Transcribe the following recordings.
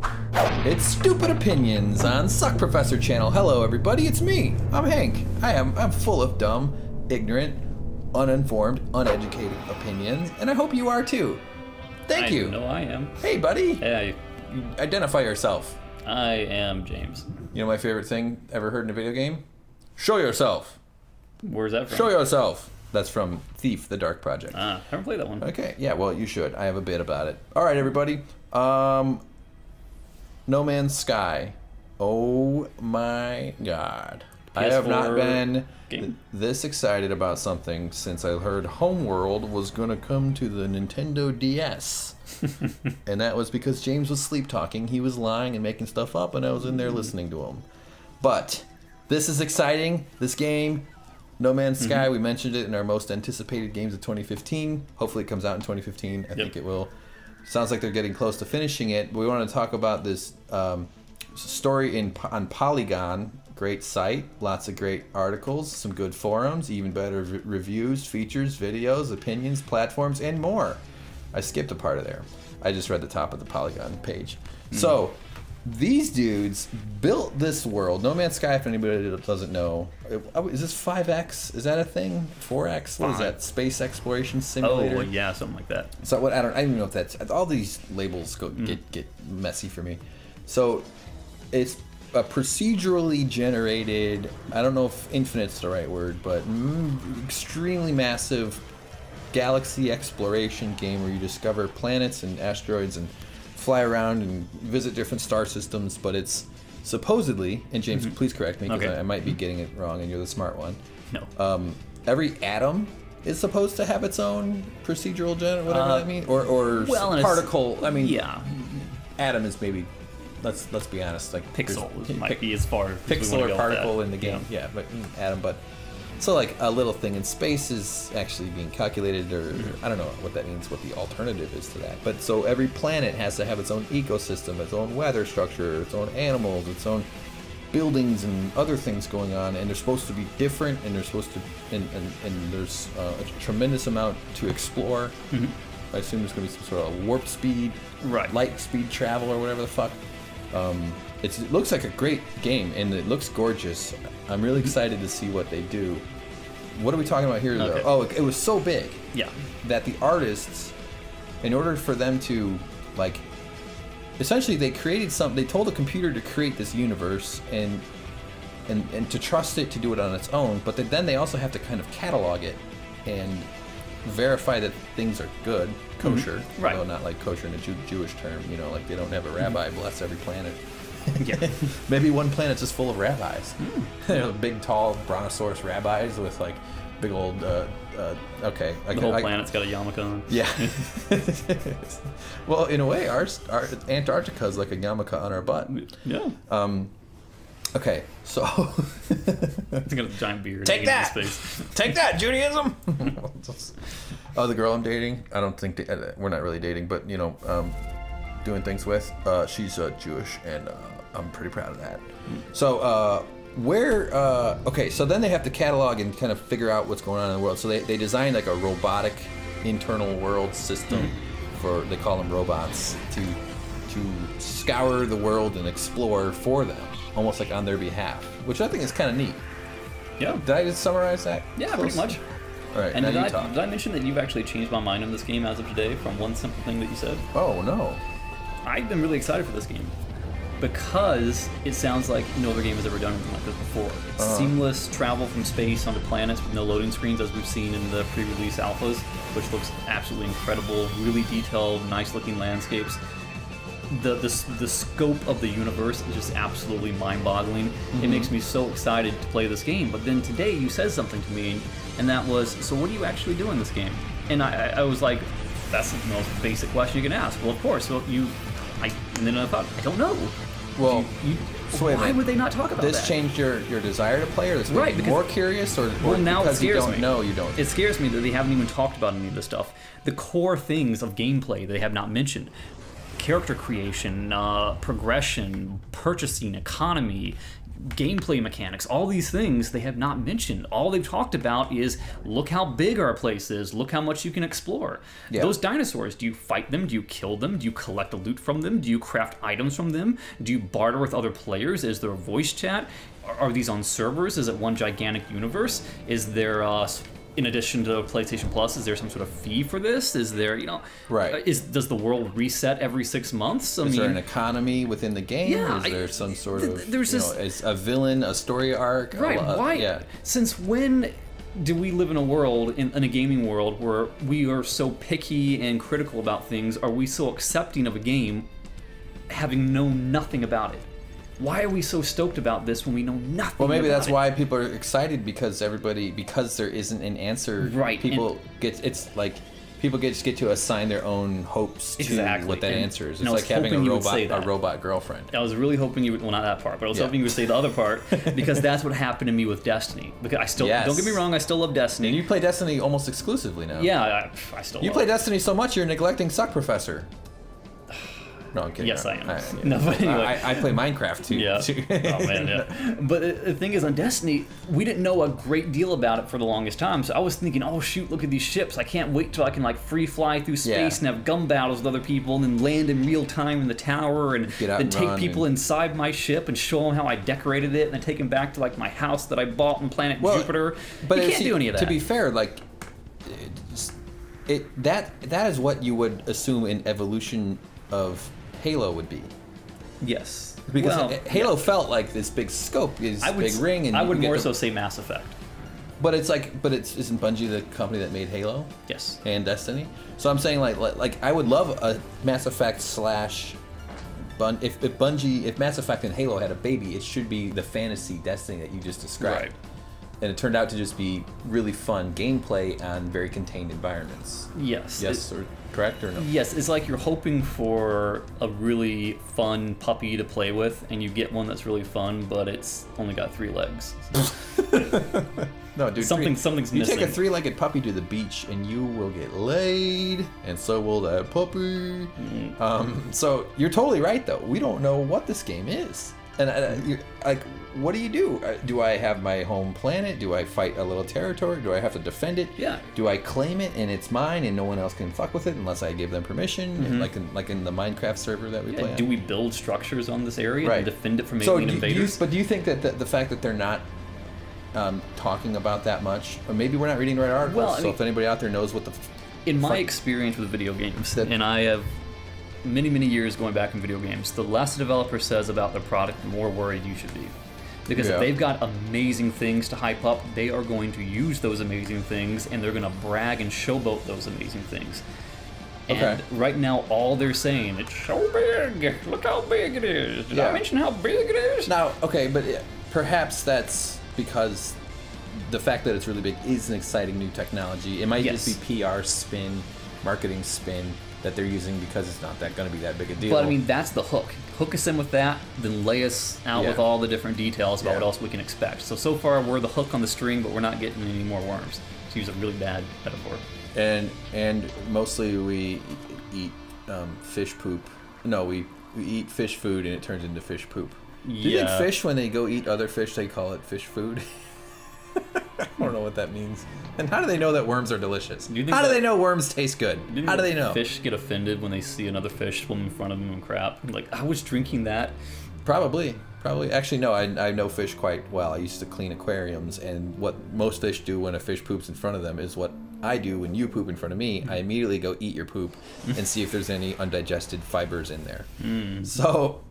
It's Stupid Opinions on SuckProfessor channel. Hello everybody, it's me. I'm Hank. I'm full of dumb, ignorant, uninformed, uneducated opinions, and I hope you are too. Thank you. I know I am. Hey buddy. Hey. Identify yourself. I am James. You know my favorite thing ever heard in a video game? Show yourself. Where's that from? Show yourself. That's from Thief, the Dark Project. Haven't played that one. Okay, yeah, well you should. I have a bit about it. Alright everybody. No Man's Sky. Oh my god. I have not been this excited about something since I heard Homeworld was going to come to the Nintendo DS. And that was because James was sleep talking. He was lying and making stuff up, and I was in there listening to him. But this is exciting. This game, No Man's Sky, we mentioned it in our most anticipated games of 2015. Hopefully it comes out in 2015. I think it will. Sounds like they're getting close to finishing it. We want to talk about this story on Polygon. Great site, lots of great articles, some good forums, even better reviews, features, videos, opinions, platforms, and more. I skipped a part of there. I just read the top of the Polygon page. So these dudes built this world. No Man's Sky, if anybody doesn't know, is this 5X? Is that a thing? 4X? What is that? Space Exploration Simulator? Oh, yeah, something like that. So what? I don't even know if that's. All these labels get messy for me. So it's a procedurally generated. I don't know if infinite's the right word, but extremely massive galaxy exploration game where you discover planets and asteroids and fly around and visit different star systems, but it's supposedly, and James, please correct me because I might be getting it wrong and you're the smart one. No. Every atom is supposed to have its own procedural whatever that means, or well, particle. I mean, yeah, atom is maybe. Let's be honest. Like pixel might be as far as pixel or particle in the game. Yeah, but atom, but. So like a little thing in space is actually being calculated, or I don't know what that means, what the alternative is to that. But so every planet has to have its own ecosystem, its own weather structure, its own animals, its own buildings and other things going on, and they're supposed to be different, and they're supposed to, and there's a tremendous amount to explore. I assume there's going to be some sort of warp speed, light speed travel, or whatever the fuck. It looks like a great game, and it looks gorgeous. I'm really excited to see what they do. What are we talking about here, though? Oh, it was so big that the artists, in order for them to, like, essentially they created something. They told the computer to create this universe and to trust it to do it on its own, but then they also have to kind of catalog it and verify that things are good, kosher, although not like kosher in a Jewish term, you know, like they don't have a rabbi bless every planet. Maybe one planet's just full of rabbis. You know, big, tall brontosaurus rabbis with like big old. The whole planet's got a yarmulke on. Yeah. Well, in a way, our Antarctica's like a yarmulke on our butt. Yeah. Okay, so it's got a giant beard. Take that! Take that, Judaism! Oh, the girl I'm dating, I don't think we're not really dating, but you know, doing things with. She's Jewish, and I'm pretty proud of that. So okay, so then they have to catalog and kind of figure out what's going on in the world. So they designed like a robotic internal world system they call them robots, to scour the world and explore for them, almost like on their behalf, which I think is kind of neat. Yeah. Did I just summarize that? Yeah, pretty much. All right, and now did I mention that you've actually changed my mind on this game as of today from one simple thing that you said? Oh, no. I've been really excited for this game because it sounds like no other game has ever done anything like this before. Seamless travel from space onto planets with no loading screens, as we've seen in the pre-release alphas, which looks absolutely incredible. Really detailed, nice-looking landscapes. The scope of the universe is just absolutely mind-boggling. It makes me so excited to play this game. But then today you said something to me, and that was, so what do you actually do in this game? And I was like, that's the most basic question you can ask. Well, of course. So and then I thought, I don't know. Well, why would they not talk about that? This changed your desire to play, or this made you more curious, or now because it scares you don't know you don't? It scares me that they haven't even talked about any of this stuff. The core things of gameplay they have not mentioned. character creation, progression, purchasing, economy, gameplay mechanics, all these things they have not mentioned. All they've talked about is, look how big our place is, look how much you can explore. Yeah. Those dinosaurs, do you fight them? Do you kill them? Do you collect loot from them? Do you craft items from them? Do you barter with other players? Is there a voice chat? Are these on servers? Is it one gigantic universe? Is there in addition to PlayStation Plus, is there some sort of fee for this? Is there, right? Does the world reset every 6 months? Is there an economy within the game? Yeah, is there some sort of, there's is a villain, a story arc? Right? Why? Yeah. Since when do we live in a world, in a gaming world, where we are so picky and critical about things? Are we so accepting of a game, having known nothing about it? Why are we so stoked about this when we know nothing? Well, maybe about that's it? why people are excited, because there isn't an answer. Right. People get to assign their own hopes to what that answer is. It's like having a robot girlfriend. I was really hoping you would, well, not that part, but I was hoping you would say the other part, because that's what happened to me with Destiny. Because I still, don't get me wrong, I still love Destiny. And you play Destiny almost exclusively now. Yeah, I still. You play Destiny so much, you're neglecting SuckProfessor. No, I'm kidding. Yes, I am. Yeah. No, but anyway. I play Minecraft too. Yeah. Oh man, yeah. But the thing is, on Destiny, we didn't know a great deal about it for the longest time. So I was thinking, oh shoot, look at these ships. I can't wait till I can free fly through space and have gun battles with other people, and then land in real time in the tower, and then take people inside my ship and show them how I decorated it, and then take them back to my house that I bought on planet Jupiter. But you can't do any of that. To be fair, that is what you would assume an evolution of Halo would be. Yes. Because Halo felt like this big scope, this big ring, and I would more so say Mass Effect. But isn't Bungie the company that made Halo? Yes. And Destiny? So I'm saying I would love a Mass Effect / if Mass Effect and Halo had a baby, it should be the fantasy Destiny that you just described. Right. And it turned out to just be really fun gameplay on very contained environments. Yes. Yes, or correct or no? Yes, it's like you're hoping for a really fun puppy to play with, and you get one that's really fun, but it's only got 3 legs. No, dude. Something's missing. You take a 3-legged puppy to the beach, and you will get laid, and so will that puppy. So you're totally right, though. We don't know what this game is. And what do you do? Do I have my home planet? Do I fight a little territory? Do I have to defend it? Yeah. Do I claim it and it's mine and no one else can fuck with it unless I give them permission? Like in the Minecraft server that we play on? Do we build structures on this area and defend it from so alien invaders? But do you think that the fact that they're not talking about that much, or maybe we're not reading the right articles? Well, if anybody out there knows what the in my experience with video games, and I have many years going back in video games, the less a developer says about their product, the more worried you should be. Because if they've got amazing things to hype up, they are going to use those amazing things, and they're going to brag and showboat those amazing things. And right now, all they're saying, it's so big, look how big it is. Did I mention how big it is? Now, but perhaps that's because the fact that it's really big is an exciting new technology. It might just be PR spin, marketing spin, that they're using because it's not going to be that big a deal. But I mean, that's the hook. Hook us in with that, then lay us out with all the different details about what else we can expect. So far, we're the hook on the string, but we're not getting any more worms. To use a really bad metaphor. And mostly we eat fish poop. No, we eat fish food and it turns into fish poop. Do you think fish, when they go eat other fish, they call it fish food? I don't know what that means. And how do they know that worms are delicious? How do they know worms taste good? How do they know? Fish get offended when they see another fish swim in front of them and crap. Like, I was drinking that. Probably. Actually, no, I know fish quite well. I used to clean aquariums, and what most fish do when a fish poops in front of them is what I do when you poop in front of me. I immediately go eat your poop and see if there's any undigested fibers in there. So,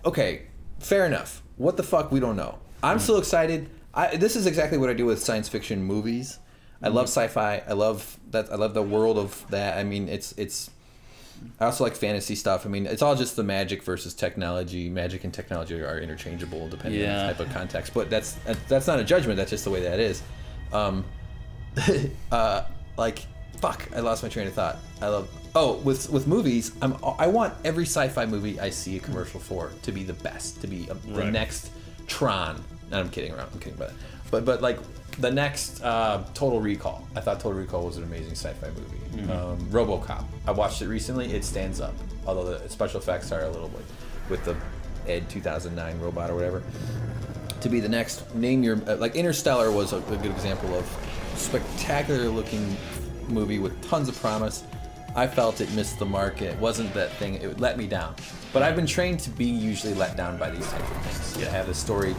okay, fair enough. What the fuck? We don't know. I'm still excited. This is exactly what I do with science fiction movies. I love sci-fi. I love that. I love the world of that. I mean, it's. I also like fantasy stuff. I mean, it's all just the magic versus technology. Magic and technology are interchangeable depending on the type of context. But that's not a judgment. That's just the way that is. Fuck, I lost my train of thought. With movies, I want every sci-fi movie I see a commercial for to be the best, to be the next Tron. And I'm kidding around. I'm kidding about it. But like, the next Total Recall. I thought Total Recall was an amazing sci-fi movie. RoboCop. I watched it recently. It stands up, although the special effects are a little bit with the Ed 2009 robot or whatever. To be the next, name your like Interstellar was a good example of spectacular looking movie with tons of promise. I felt it missed the mark. It wasn't that thing. It let me down. But I've been trained to be usually let down by these types of things. To have the story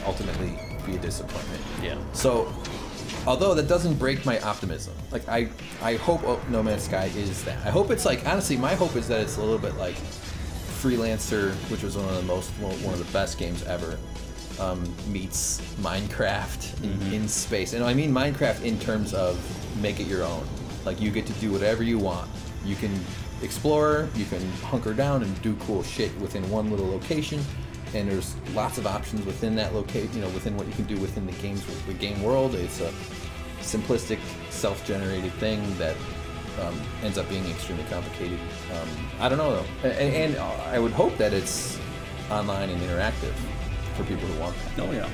ultimately be a disappointment. Yeah. So, although that doesn't break my optimism, like I hope No Man's Sky is that. I hope it's like, honestly, my hope is that it's a little bit like Freelancer, which was one of the best games ever, meets Minecraft in space. And I mean Minecraft in terms of make it your own. Like you get to do whatever you want. You can explore, you can hunker down and do cool shit within one little location, and there's lots of options within that location, you know, within what you can do within the game world. It's a simplistic, self-generated thing that ends up being extremely complicated. I don't know though, and I would hope that it's online and interactive for people who want that. Oh yeah.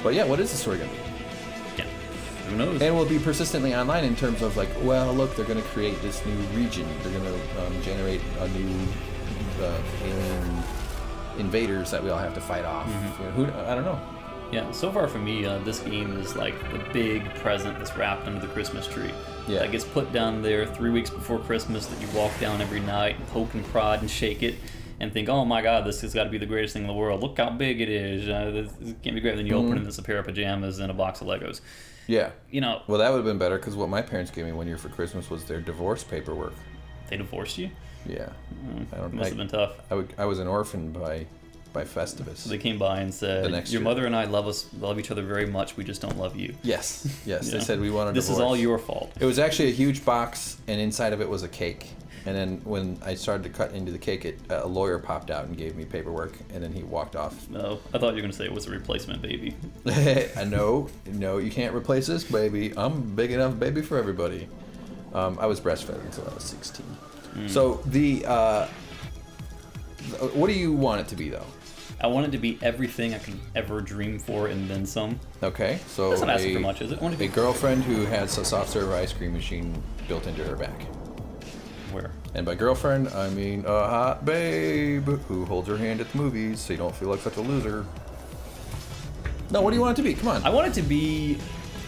But yeah, what is the story gonna be? Who knows? And will be persistently online in terms of like, well, look, they're going to create this new region. They're going to generate a new alien invaders that we all have to fight off. You know, I don't know. Yeah, so far for me, this game is like the big present that's wrapped under the Christmas tree. Yeah. That gets put down there 3 weeks before Christmas, that you walk down every night and poke and prod and shake it and think, oh my god, this has got to be the greatest thing in the world. Look how big it is. This can't be great. Then you open it and it's a pair of pajamas and a box of Legos. Yeah. You know. Well, that would have been better because what my parents gave me one year for Christmas was their divorce paperwork. They divorced you? Yeah. It must have been tough. I was an orphan by Festivus. So they came by and said, your mother and I love each other very much. We just don't love you. Yes. Yes. They said we wanted a divorce. This is all your fault. It was actually a huge box, and inside of it was a cake. And then when I started to cut into the cake, a lawyer popped out and gave me paperwork, and then he walked off. No, I thought you were going to say it was a replacement baby. No, you can't replace this baby. I'm a big enough baby for everybody. I was breastfed until I was 16. So what do you want it to be, though? I want it to be everything I could ever dream for and then some. Okay, so that's not asking for much, is it? A girlfriend who has a soft serve ice cream machine built into her back. Where? And by girlfriend, I mean a hot babe who holds her hand at the movies so you don't feel like such a loser. No, what do you want it to be? Come on. I want it to be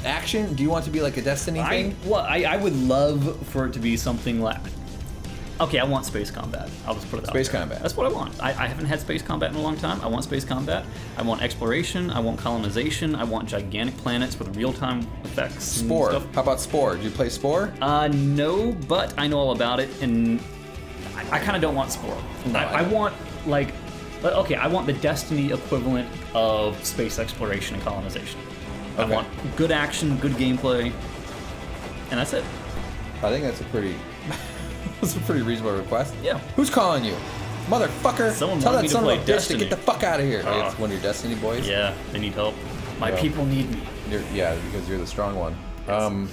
action. Do you want it to be like a Destiny thing? I would love for it to be something like... Okay, I want space combat. I'll just put it out there. Space combat. That's what I want. I haven't had space combat in a long time. I want space combat. I want exploration. I want colonization. I want gigantic planets with real-time effects. Spore. How about Spore? Do you play Spore? No, but I know all about it, and I kind of don't want Spore. No, I want, like... Okay, I want the Destiny equivalent of space exploration and colonization. Okay. I want good action, good gameplay, and that's it. I think that's a pretty... That's a pretty reasonable request. Yeah. Who's calling you? Motherfucker! Someone Tell that me son to of play a bitch Destiny. to get the fuck out of here. It's one of your Destiny boys? Yeah, they need help. My people need me. Yeah, because you're the strong one. Yes.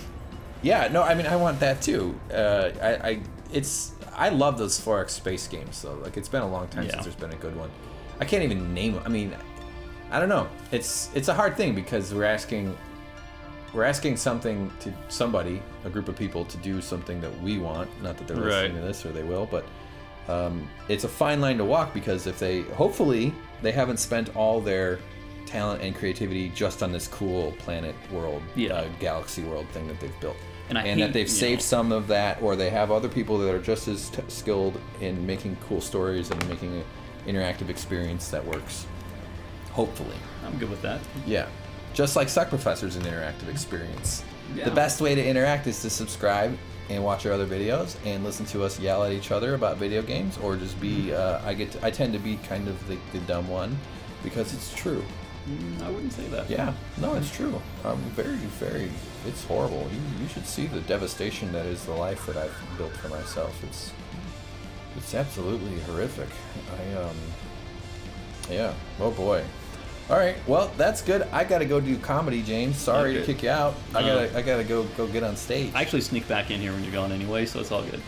Yeah, no, I mean, I want that too. I love those 4X space games, though. Like, it's been a long time since there's been a good one. I can't even name them. I mean, I don't know. It's a hard thing because we're asking something to somebody, a group of people, to do something that we want. Not that they're listening to this, or they will, but it's a fine line to walk because if hopefully they haven't spent all their talent and creativity just on this cool planet world, galaxy world thing that they've built. And that they've saved some of that, or they have other people that are just as skilled in making cool stories and making an interactive experience that works. Hopefully. I'm good with that. Yeah. Just like SuckProfessor's an interactive experience. Yeah. The best way to interact is to subscribe and watch our other videos and listen to us yell at each other about video games, or just be, I tend to be kind of the dumb one because it's true. I wouldn't say that. Yeah, no, it's true. Very, it's horrible. You should see the devastation that is the life that I've built for myself. It's absolutely horrific. Yeah, oh boy. All right, well, that's good. I gotta go do comedy, James. Sorry to kick you out. I gotta go get on stage. I actually sneak back in here when you're gone anyway, so it's all good.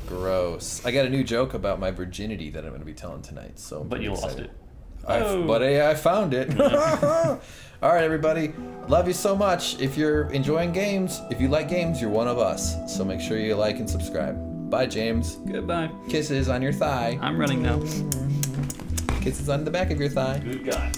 Gross. I got a new joke about my virginity that I'm gonna be telling tonight. So, but you lost it. I found it. All right, everybody. Love you so much. If you're enjoying games, if you like games, you're one of us. So make sure you like and subscribe. Bye, James. Goodbye. Kisses on your thigh. I'm running now. Kisses on the back of your thigh. Good guy.